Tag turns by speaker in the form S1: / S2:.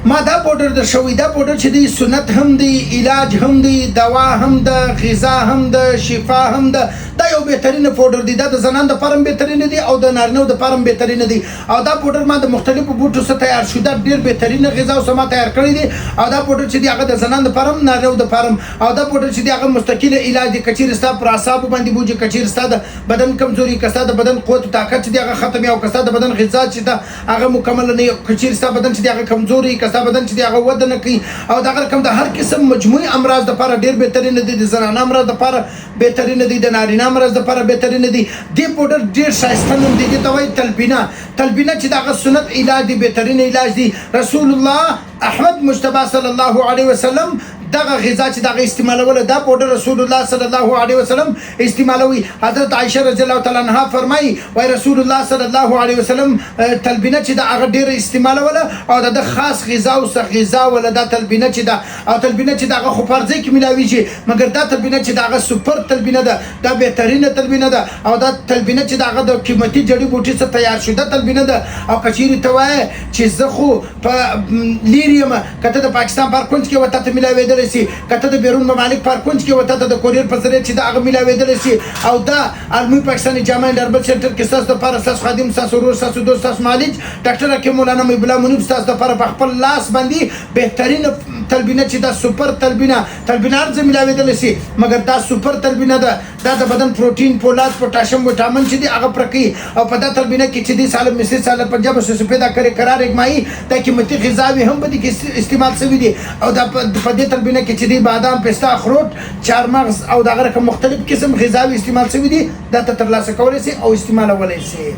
S1: ما دا پوډر د شوی دا پوډر چې دی سنت هم دی علاج هم دی دوا هم ده غذا هم ده شفا هم ده دا یو بهترین پوډر دی دا د زنان د پرم بهترین دی او د نارینه د پرم بهترین دی او دا پوډر ما د مختلفو بوټو څخه تیار شو دا ډیر بهترین غذا او سما تیار کړی دی او دا پوډر چې دی هغه د زنان د پرم نارینه د پرم او دا پوډر چې دی هغه مستقل علاج دی کچیر ستا پر اعصاب باندې بوجي کچیر ستا د بدن کمزوري کستا د بدن قوت طاقت دی هغه ختم او کستا د بدن غذا چې دا هغه مکمل نه کچیر ستا بدن چې دی هغه کمزوري کستا بدن چې دی هغه ود نه کوي او دا کوم د هر قسم مجموعي امراض د لپاره ډیر بهترین دي د زنانه امراض د لپاره بهترین دي د نارینه امراض د لپاره بهترین دي دی پوډر ډیر شایسته نوم دی د توي تلبینه چې دا سنت علاج دی بهترین علاج دی رسول الله احمد مجتبی صلی الله علیه وسلم دغه غذا چې دغه استعمالول دا پوډر رسول الله صلی الله علیه وسلم استعمالوي حضرت عائشه رضی الله تعالی عنها فرمایي وای رسول الله صلی الله علیه وسلم تلبینه چې دا هغه ډیر استعمالول او د خاص غذا او غذا ول دا تلبینه چې دا او تلبینه چې دا خو فرض کې ملاويږي مګر دا تلبینه چې دا سپر تلبینه ده دا بهترینه تلبینه ده او دا تلبینه چې دا د قیمتي جړی بوټي څخه تیار شوه تلبینه ده او کچيري توای چې زخو په لیریم کته د پاکستان پر کونج کې وته ته ملاوي شي کته د بیرون ممالک پر کونج کې وته د کوریر په ذریعہ چې دا هغه ملاوي شي او دا علمي پاکستاني جامع ډربل سنټر کې تاسو د پر اساس خادم تاسو ورور تاسو دوست تاسو مالک ډاکټر حکیم مولانا مبلا منیب تاسو د پر خپل لاس باندې بهترین تلبینه چې دا سپر تلبینه ارزه ملاوي شي مګر دا سپر تلبینه ده دا د بدن پروتین فولاد پوتاشیم وټامین چې دی هغه پرکی او په دا تلبینه کې چې دی سالم مثال سال پنجاب سره پیدا کړي قرار اجماعي دا قیمتي غذاوي هم به کې استعمال شوی دي او دا په دې تلبینه کې چې دی بادام پستا اخروت چارمغز او دا غره مختلف قسم غذاوي استعمال شوی دي دا ترلاسه کولای شي او استعمالولای شي